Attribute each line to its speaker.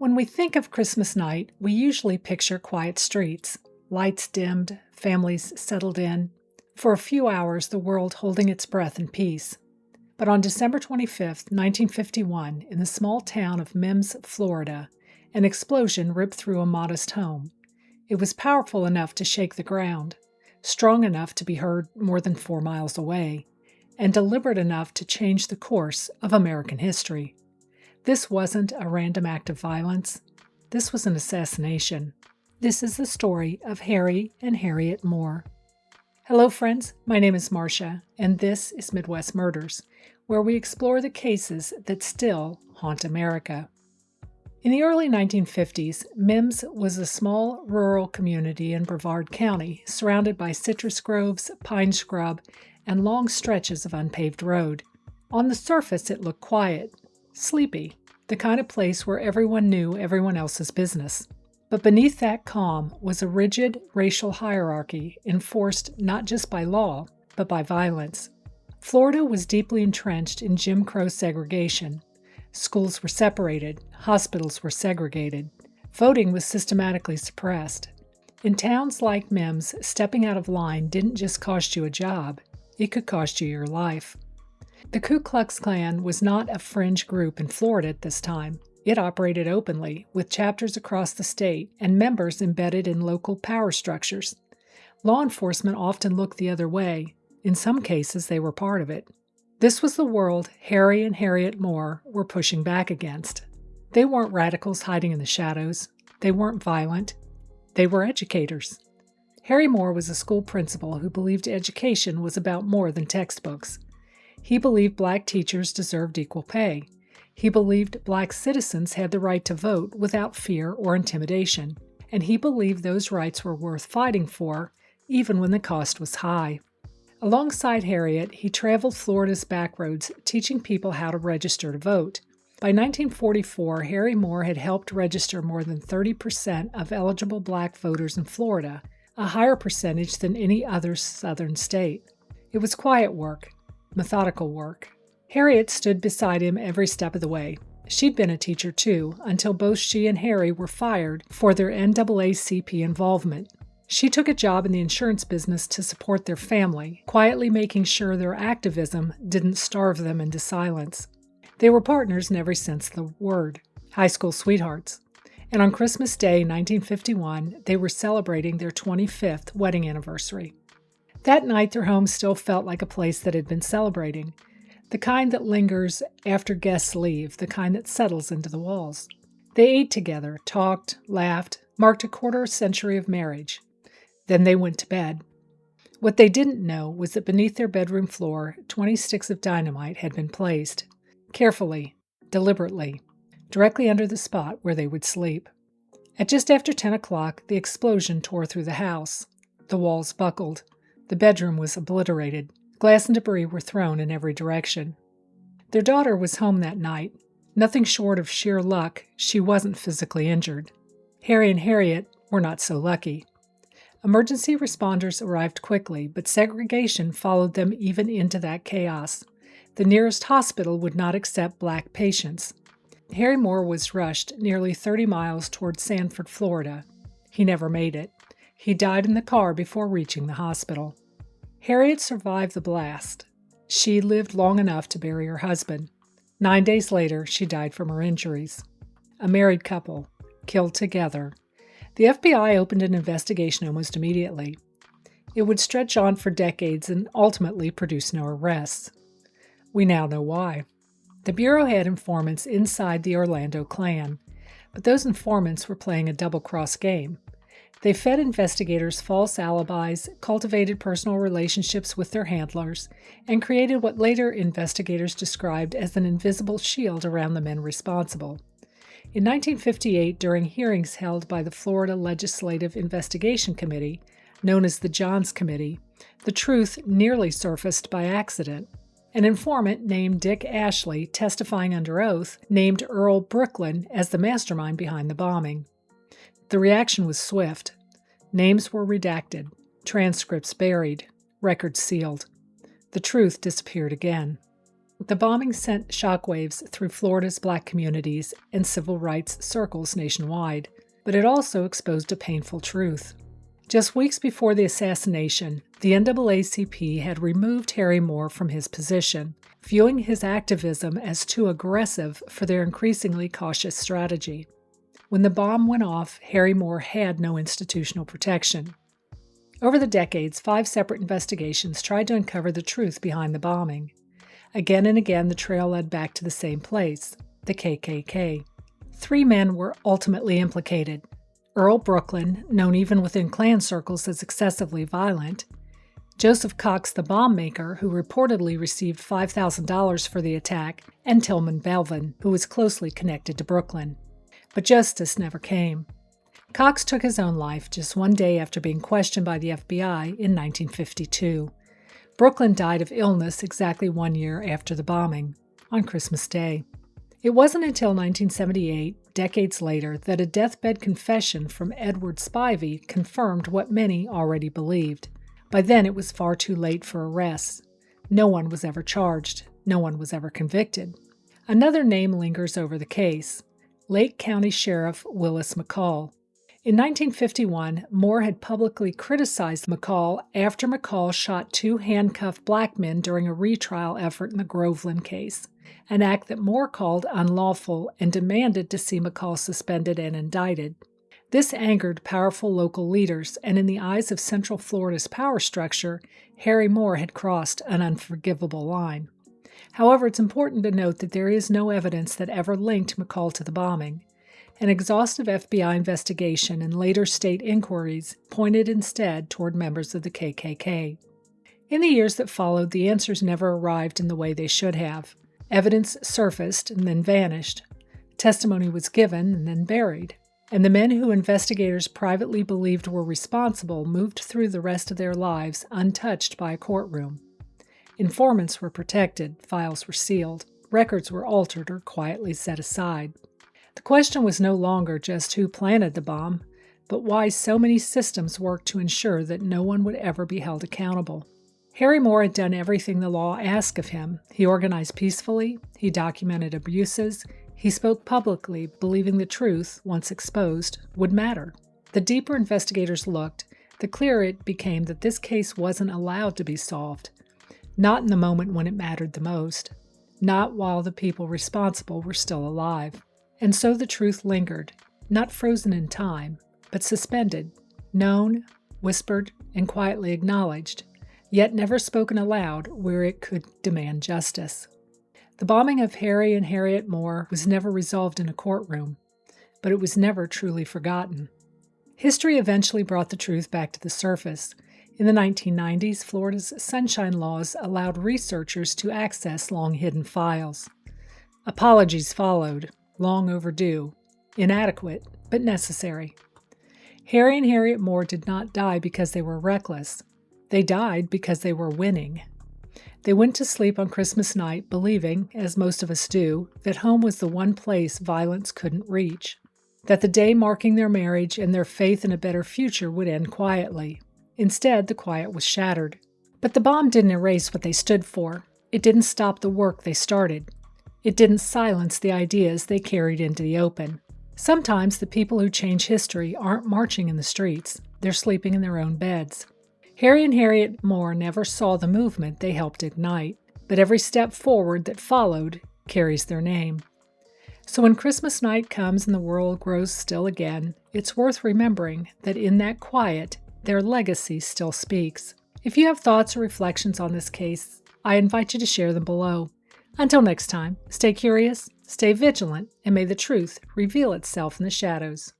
Speaker 1: When we think of Christmas night, we usually picture quiet streets, lights dimmed, families settled in, for a few hours the world holding its breath in peace. But on December 25, 1951, in the small town of Mims, Florida, an explosion ripped through a modest home. It was powerful enough to shake the ground, strong enough to be heard more than 4 miles away, and deliberate enough to change the course of American history. This wasn't a random act of violence. This was an assassination. This is the story of Harry and Harriette Moore. Hello, friends. My name is Marcia, and this is Midwest Murders, where we explore the cases that still haunt America. In the early 1950s, Mims was a small rural community in Brevard County, surrounded by citrus groves, pine scrub, and long stretches of unpaved road. On the surface, it looked quiet, sleepy, the kind of place where everyone knew everyone else's business. But beneath that calm was a rigid racial hierarchy enforced not just by law, but by violence. Florida was deeply entrenched in Jim Crow segregation. Schools were separated, hospitals were segregated, voting was systematically suppressed. In towns like Mims, stepping out of line didn't just cost you a job, it could cost you your life. The Ku Klux Klan was not a fringe group in Florida at this time. It operated openly, with chapters across the state and members embedded in local power structures. Law enforcement often looked the other way. In some cases, they were part of it. This was the world Harry and Harriette Moore were pushing back against. They weren't radicals hiding in the shadows. They weren't violent. They were educators. Harry Moore was a school principal who believed education was about more than textbooks. He believed black teachers deserved equal pay. He believed black citizens had the right to vote without fear or intimidation. And he believed those rights were worth fighting for, even when the cost was high. Alongside Harriet, he traveled Florida's backroads, teaching people how to register to vote. By 1944, Harry Moore had helped register more than 30% of eligible black voters in Florida, a higher percentage than any other southern state. It was quiet work, methodical work. Harriet stood beside him every step of the way. She'd been a teacher too, until both she and Harry were fired for their NAACP involvement. She took a job in the insurance business to support their family, quietly making sure their activism didn't starve them into silence. They were partners in every sense of the word, high school sweethearts. And on Christmas Day, 1951, they were celebrating their 25th wedding anniversary. That night, their home still felt like a place that had been celebrating, the kind that lingers after guests leave, the kind that settles into the walls. They ate together, talked, laughed, marked a quarter century of marriage. Then they went to bed. What they didn't know was that beneath their bedroom floor, 20 sticks of dynamite had been placed, carefully, deliberately, directly under the spot where they would sleep. At just after 10 o'clock, the explosion tore through the house. The walls buckled. The bedroom was obliterated. Glass and debris were thrown in every direction. Their daughter was home that night. Nothing short of sheer luck, she wasn't physically injured. Harry and Harriet were not so lucky. Emergency responders arrived quickly, but segregation followed them even into that chaos. The nearest hospital would not accept black patients. Harry Moore was rushed nearly 30 miles toward Sanford, Florida. He never made it. He died in the car before reaching the hospital. Harriet survived the blast. She lived long enough to bury her husband. 9 days later, she died from her injuries. A married couple, killed together. The FBI opened an investigation almost immediately. It would stretch on for decades and ultimately produce no arrests. We now know why. The Bureau had informants inside the Orlando clan, but those informants were playing a double-cross game. They fed investigators false alibis, cultivated personal relationships with their handlers, and created what later investigators described as an invisible shield around the men responsible. In 1958, during hearings held by the Florida Legislative Investigation Committee, known as the Johns Committee, the truth nearly surfaced by accident. An informant named Dick Ashley, testifying under oath, named Earl Brooklyn as the mastermind behind the bombing. The reaction was swift. Names were redacted, transcripts buried, records sealed. The truth disappeared again. The bombing sent shockwaves through Florida's black communities and civil rights circles nationwide, but it also exposed a painful truth. Just weeks before the assassination, the NAACP had removed Harry Moore from his position, viewing his activism as too aggressive for their increasingly cautious strategy. When the bomb went off, Harry Moore had no institutional protection. Over the decades, 5 separate investigations tried to uncover the truth behind the bombing. Again and again, the trail led back to the same place, the KKK. 3 men were ultimately implicated. Earl Brooklyn, known even within Klan circles as excessively violent, Joseph Cox the bomb maker, who reportedly received $5,000 for the attack, and Tillman Belvin, who was closely connected to Brooklyn. But justice never came. Cox took his own life just one day after being questioned by the FBI in 1952. Brooklyn died of illness exactly 1 year after the bombing, on Christmas Day. It wasn't until 1978, decades later, that a deathbed confession from Edward Spivey confirmed what many already believed. By then, it was far too late for arrests. No one was ever charged. No one was ever convicted. Another name lingers over the case: Lake County Sheriff Willis McCall. In 1951, Moore had publicly criticized McCall after McCall shot 2 handcuffed black men during a retrial effort in the Groveland case, an act that Moore called unlawful and demanded to see McCall suspended and indicted. This angered powerful local leaders, and in the eyes of Central Florida's power structure, Harry Moore had crossed an unforgivable line. However, it's important to note that there is no evidence that ever linked McCall to the bombing. An exhaustive FBI investigation and later state inquiries pointed instead toward members of the KKK. In the years that followed, the answers never arrived in the way they should have. Evidence surfaced and then vanished. Testimony was given and then buried. And the men who investigators privately believed were responsible moved through the rest of their lives untouched by a courtroom. Informants were protected, files were sealed, records were altered or quietly set aside. The question was no longer just who planted the bomb, but why so many systems worked to ensure that no one would ever be held accountable. Harry Moore had done everything the law asked of him. He organized peacefully, he documented abuses, he spoke publicly, believing the truth, once exposed, would matter. The deeper investigators looked, the clearer it became that this case wasn't allowed to be solved. Not in the moment when it mattered the most. Not while the people responsible were still alive. And so the truth lingered, not frozen in time, but suspended, known, whispered, and quietly acknowledged, yet never spoken aloud where it could demand justice. The bombing of Harry and Harriette Moore was never resolved in a courtroom, but it was never truly forgotten. History eventually brought the truth back to the surface. In the 1990s, Florida's sunshine laws allowed researchers to access long-hidden files. Apologies followed, long overdue, inadequate, but necessary. Harry and Harriette Moore did not die because they were reckless. They died because they were winning. They went to sleep on Christmas night believing, as most of us do, that home was the one place violence couldn't reach, that the day marking their marriage and their faith in a better future would end quietly. Instead, the quiet was shattered. But the bomb didn't erase what they stood for. It didn't stop the work they started. It didn't silence the ideas they carried into the open. Sometimes the people who change history aren't marching in the streets. They're sleeping in their own beds. Harry and Harriette Moore never saw the movement they helped ignite, but every step forward that followed carries their name. So when Christmas night comes and the world grows still again, it's worth remembering that in that quiet, their legacy still speaks. If you have thoughts or reflections on this case, I invite you to share them below. Until next time, stay curious, stay vigilant, and may the truth reveal itself in the shadows.